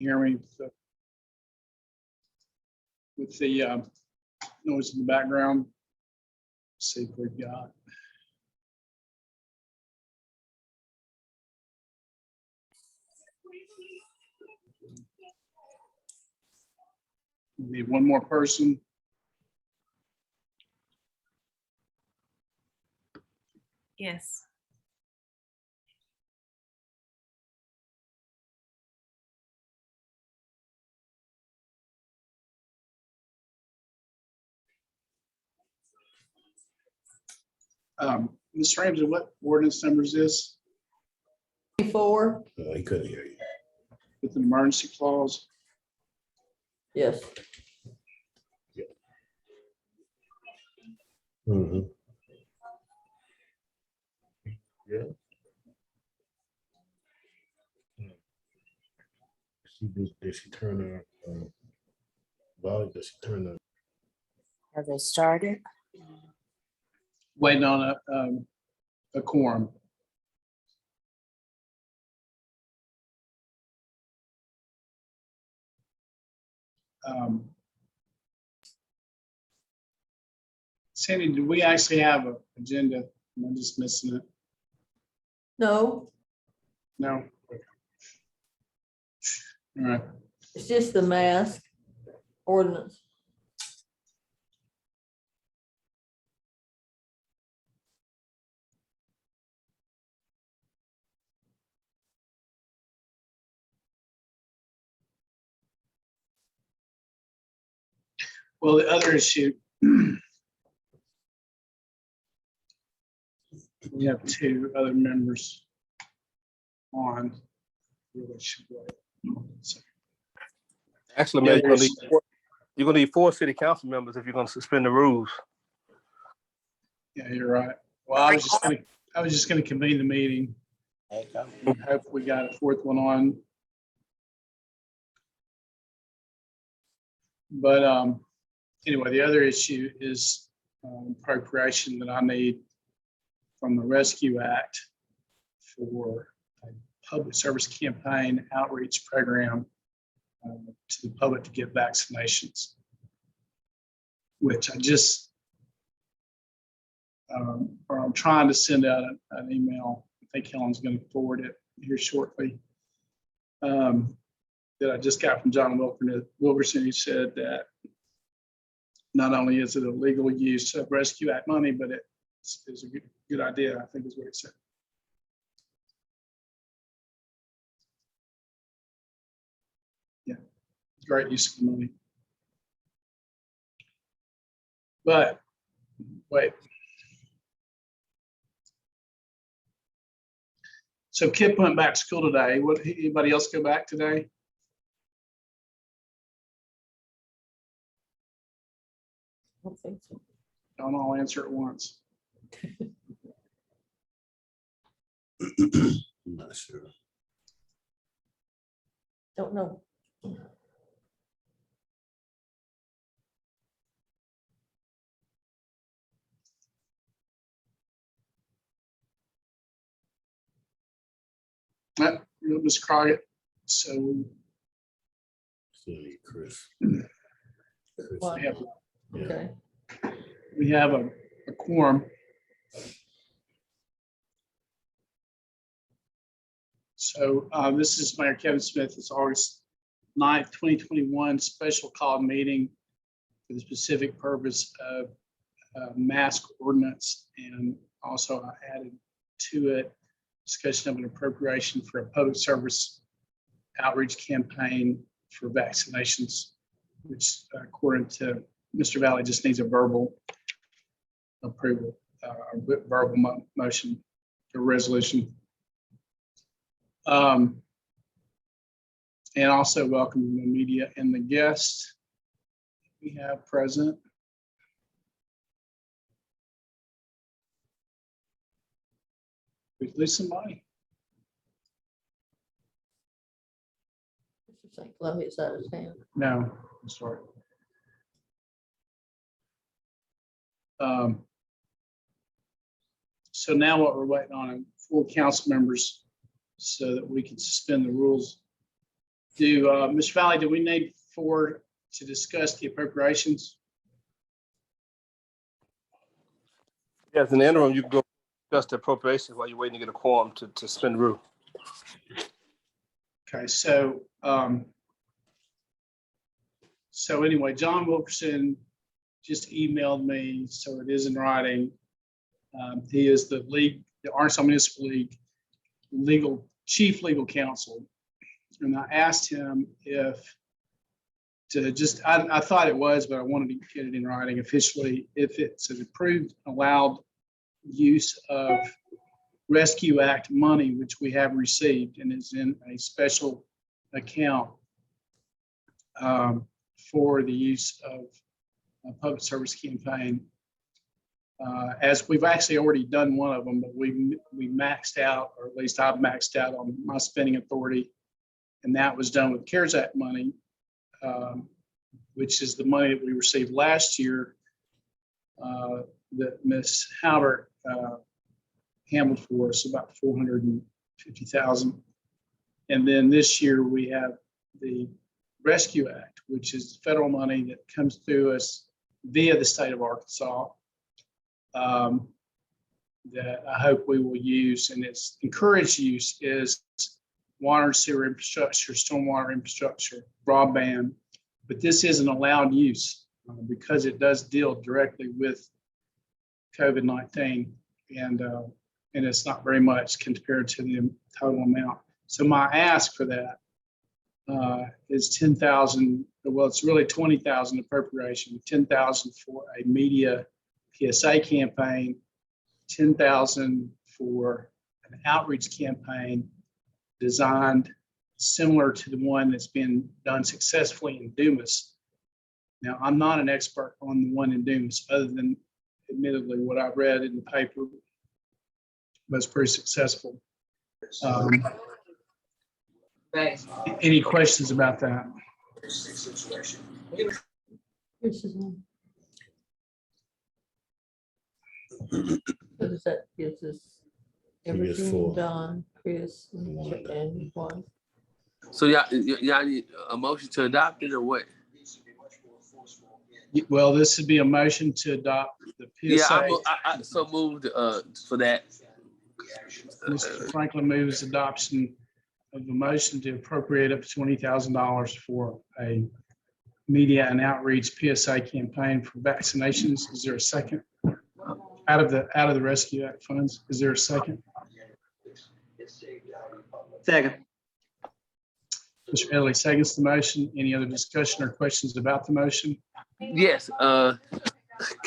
hear me with the noise in the background. Let's see if we've got. We need one more person. Yes. Ms. Ramsey, what ordinance number is this 24, No, he couldn't hear you. with an emergency clause? yes. Mhm. Yeah. Did she turn her volume? Did she turn her? Have they started? Waiting on a quorum. Sandy, do we actually have an agenda? Am I just missing it? No, No. All right. it's just the mask ordinance. Well, the other issue, we have two other members on. Really should wait. So, Actually, Yeah, Mayor, you're gonna need 4 city council members if you're gonna suspend the rules. yeah, you're right. Well, I was just gonna convene the meeting. And hope we got a fourth one on. But anyway, the other issue is appropriation that I need from the Rescue Act for a public service campaign outreach program to the public to get vaccinations, which I just, or I'm trying to send out an email. I think Helen's going to forward it here shortly. That I just got from John Wilkerson, who said that not only is it a legal use of Rescue Act money, but it's a good idea, I think is what he said. Yeah, great use of the money. But wait. So Kip went back to school today. Anybody else go back today? I don't think so. Don't all answer at once. I'm not sure. Don't know. Ms. Crockett. So Still need Chris. Chris, What? we have, yeah. Okay. we have a quorum. So this is Mayor Kevin Smith. It's August 9th, 2021 special call meeting for the specific purpose of mask ordinance. And also I added to it discussion of an appropriation for a public service outreach campaign for vaccinations, which according to Mr. Valley just needs a verbal approval, verbal motion or resolution. And also welcome the media and the guests we have present. We lose somebody. St. Columbia's out of town. No, I'm sorry. So now what we're waiting on full council members so that we can suspend the rules Ms. Valley, do we need 4 to discuss the appropriations? Yes, in the interim, you can go discuss the appropriations while you're waiting to get a quorum to spin the rule. Okay, so anyway, John Wilkerson just emailed me, so it is in writing. He is the Arkansas Municipal League chief legal counsel. And I asked him I thought it was, but I wanted to get it in writing officially, if it's an approved, allowed use of Rescue Act money, which we have received and is in a special account for the use of a public service campaign. As we've actually already done one of them, but we maxed out, or at least I've maxed out on my spending authority. And that was done with CARES Act money, which is the money that we received last year that Ms. Halbert handled for us, about $450,000. And then this year we have the Rescue Act, which is federal money that comes through us via the state of Arkansas, that I hope we will use, and its encouraged use is water and sewer infrastructure, stormwater infrastructure, broadband. But this isn't allowed use because it does deal directly with COVID-19, and it's not very much compared to the total amount. So my ask for that is 10,000. Well, it's really 20,000 appropriation, 10,000 for a media PSA campaign, 10,000 for an outreach campaign designed similar to the one that's been done successfully in Dumas. Now, I'm not an expert on the one in Dumas, other than admittedly what I've read in the paper was pretty successful. Any questions about that? So does that gives us So we get everything, 4. Don, Chris, One. and one. So y'all need a motion to adopt it or what? Well, this would be a motion to adopt the Yeah, PSA. I so moved for that. Mr. Franklin moves adoption of the motion to appropriate up to $20,000 for a media and outreach PSA campaign for vaccinations. Is there a second? Out of the Rescue Act funds, is there a second? Second. Mr. Edley seconds the motion. Any other discussion or questions about the motion? Yes. I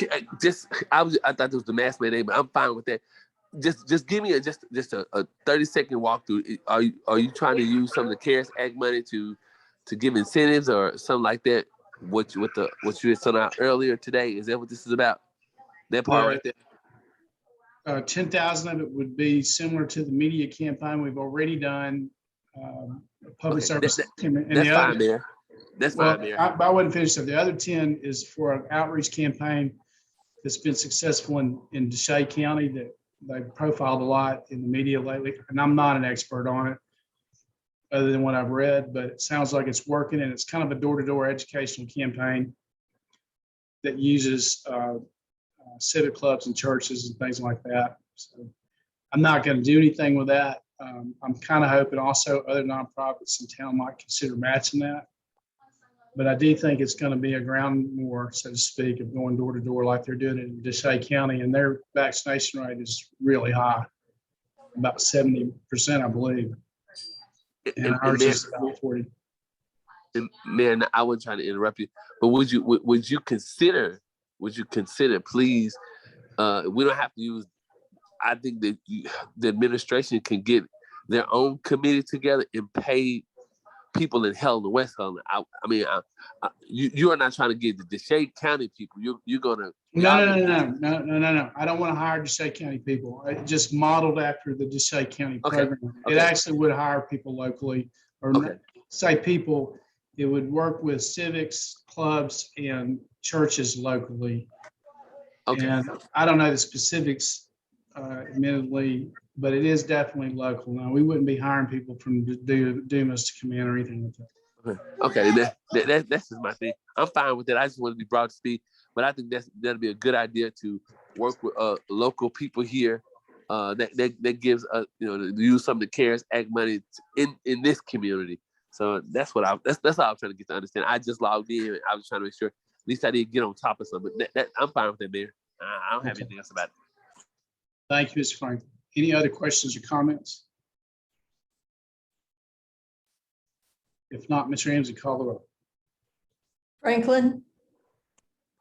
thought it was the mask mandate, but I'm fine with that. Just give me a 30-second walkthrough. Are you trying to use some of the CARES Act money to give incentives or something like that? What you had sent out earlier today? Is that what this is about? That part right there. 10,000 of it would be similar to the media campaign we've already done. Public service. That's fine, Mayor. That's fine, Mayor. I wouldn't finish that. The other 10 is for an outreach campaign that's been successful in DeShay County that they've profiled a lot in the media lately. And I'm not an expert on it other than what I've read, but it sounds like it's working, and it's kind of a door-to-door educational campaign that uses civic clubs and churches and things like that. So I'm not going to do anything with that. I'm kind of hoping also other nonprofits in town might consider matching that. But I do think it's going to be a ground war, so to speak, of going door to door like they're doing it in DeShay County, and their vaccination rate is really high, about 70%, I believe. And ours is about 40. Man, I wasn't trying to interrupt you, but would you consider, please, we don't have to use, I think that the administration can get their own committee together and pay people in Helena-West. I mean, you are not trying to get the DeShay County people. You're gonna No. I don't want to hire DeShay County people. I just modeled after the DeShay County program. Okay. It actually would hire people locally, or say people. It would work with civics, clubs, and churches locally. Okay. And I don't know the specifics, admittedly, but it is definitely local. Now, we wouldn't be hiring people from Dumas to come in or anything like that. Okay, that's just my thing. I'm fine with that. I just want to be brought to speed, but I think that'll be a good idea to work with local people here. That gives to use some of the CARES Act money in this community. So that's all I'm trying to get to understand. I just logged in. I was trying to make sure at least I didn't get on top of something. That I'm fine with that, Mayor. I don't have anything else about it. Thank you, Mr. Franklin. Any other questions or comments? If not, Ms. Ramsey, call the roll. Franklin,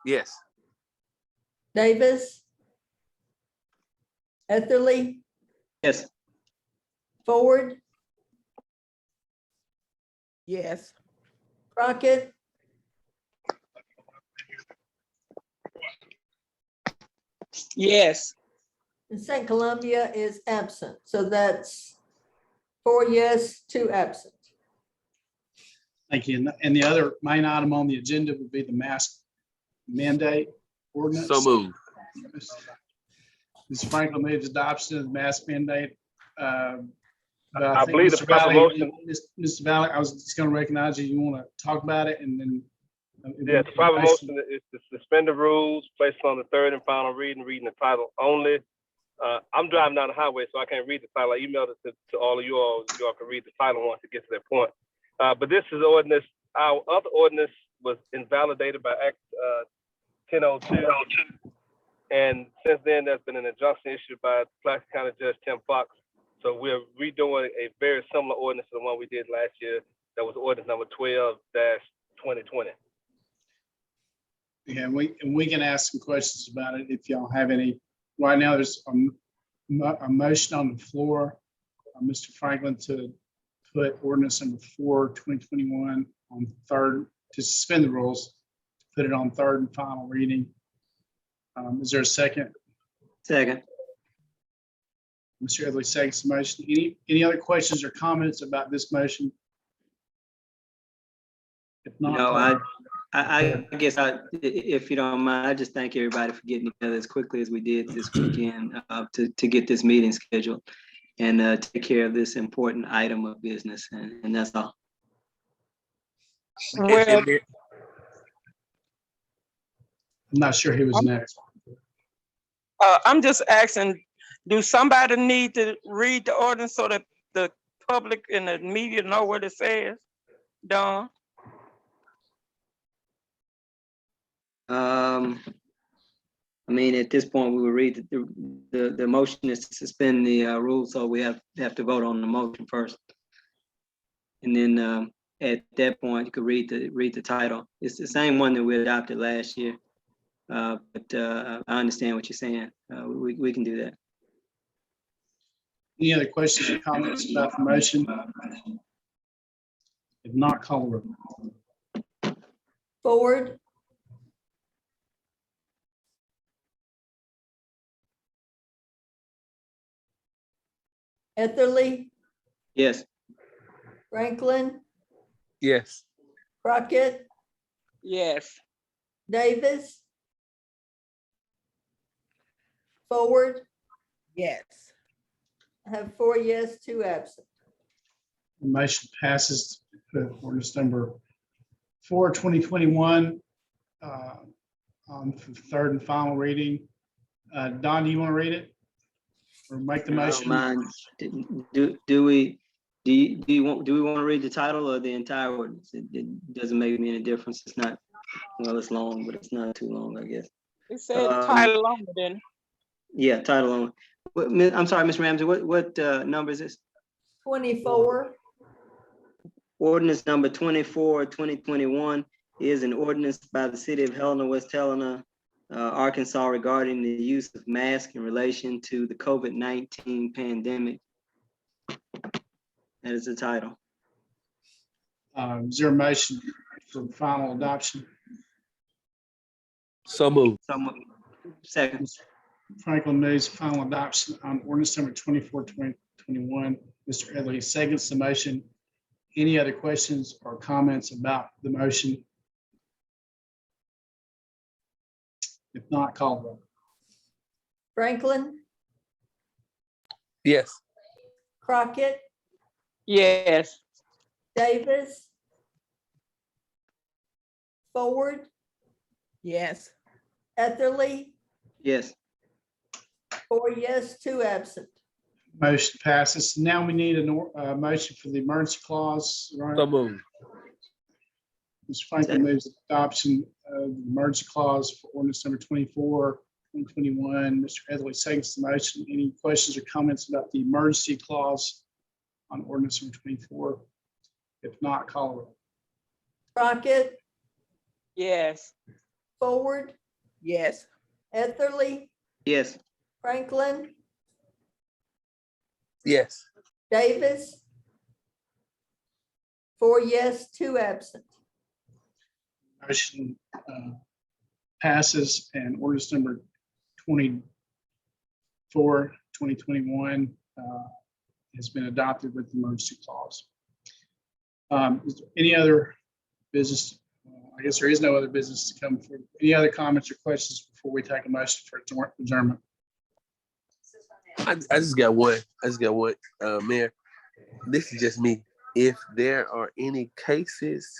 Yes. Davis, Etherly, Yes. Ford, Yes. Crockett, Yes. and St. Columbia is absent. So that's 4 yes, 2 absent. Thank you. And the other main item on the agenda would be the mask mandate ordinance. So moved. Ms. Franklin moves adoption of the mask mandate. But I think believe the Mr. proper Valley- motion- Mr. Valley, I was just going to recognize you. You want to talk about it and then. Yeah, the proper motion is to suspend the rules, place it on the third and final reading the title only. I'm driving down the highway, so I can't read the title. I emailed it to all of you all. You all can read the title once it gets to that point. But this is ordinance. Our other ordinance was invalidated by Act 1002. And since then, there's been an injunction issued by Pulaski County Judge Tim Fox. So we're redoing a very similar ordinance to the one we did last year. That was ordinance number 12-2020. Yeah, and we can ask some questions about it if y'all have any. Right now, there's a motion on the floor, Mr. Franklin, to put ordinance number 4/2021 on third, to suspend the rules, put it on third and final reading. Is there a second? Second. Mr. Edley seconds the motion. Any other questions or comments about this motion? If not, No, I guess if you don't mind, I just thank everybody for getting together as quickly as we did this weekend to get this meeting scheduled and take care of this important item of business. And that's all. Well, I'm not sure who was next. I'm just asking, do somebody need to read the ordinance so that the public and the media know what it says? Don? I mean, at this point, we will read the motion is to suspend the rules, so we have to vote on the motion first. And then at that point, you could read the title. It's the same one that we adopted last year. But I understand what you're saying. We can do that. Any other questions or comments about the motion? If not, call the roll. Ford, Etherly, Yes. Franklin, Yes. Crockett, Yes. Davis, Forward. Yes. I have 4 yes, 2 absent. The motion passes to put ordinance number 4/2021 on for third and final reading. Don, do you want to read it? Or make the I don't motion? mind. Do we want to read the title or the entire ordinance? It doesn't make me any difference. It's not, well, it's long, but it's not too long, I guess. It said title longer than. Yeah, title only. I'm sorry, Ms. Ramsey, what number is this? 24, Ordinance number 24/2021 is an ordinance by the city of Helena-West Helena, Arkansas regarding the use of masks in relation to the COVID-19 pandemic. That is the title. Is there a motion for final adoption? So moved. Second. Franklin moves final adoption on ordinance number 24/2021. Mr. Edley seconds the motion. Any other questions or comments about the motion? If not, call the roll. Franklin, Yes. Crockett, Yes. Davis, Ford, Yes. Etherly, Yes. 4 yes, 2 absent. Motion passes. Now we need a motion for the emergency clause, right? So moved. Mr. Franklin moves adoption of the emergency clause for ordinance number 24, 2021. Mr. Heatherly seconds the motion. Any questions or comments about the emergency clause on ordinance number 24? If not, call the roll. Crockett, Yes. Ford, Yes. Etherly, Yes. Franklin, Yes. Davis. 4 yes, 2 absent. Motion passes, and ordinance number 24, 2021 has been adopted with the emergency clause. Is there any other business? I guess there is no other business to come forward. Any other comments or questions before we take a motion for adjournment? I just got one. Mayor. This is just me. If there are any cases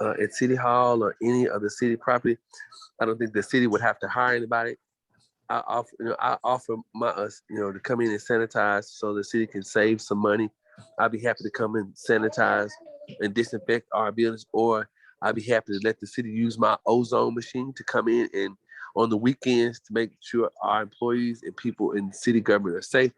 at City Hall or any other city property, I don't think the city would have to hire anybody. I offer to come in and sanitize so the city can save some money. I'd be happy to come and sanitize and disinfect our buildings, or I'd be happy to let the city use my ozone machine to come in and on the weekends to make sure our employees and people in city government are safe.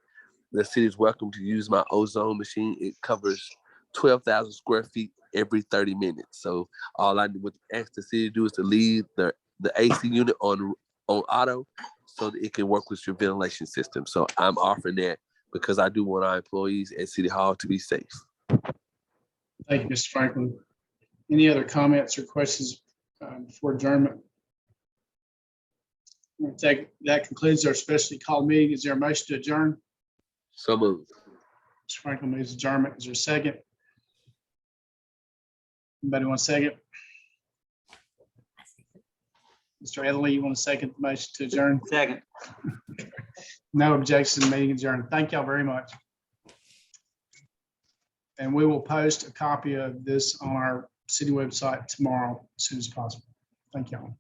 The city is welcome to use my ozone machine. It covers 12,000 square feet every 30 minutes. So all I would ask the city to do is to leave the AC unit on auto so that it can work with your ventilation system. So I'm offering that because I do want our employees at City Hall to be safe. Thank you, Mr. Franklin. Any other comments or questions before adjournment? That concludes our specially called meeting. Is there a motion to adjourn? So moved. Mr. Franklin moves adjournment. Is there a second? Anybody want a second? Mr. Edley, you want to second the motion to adjourn? Second. No objection, meeting adjourned. Thank y'all very much. And we will post a copy of this on our city website tomorrow as soon as possible. Thank y'all.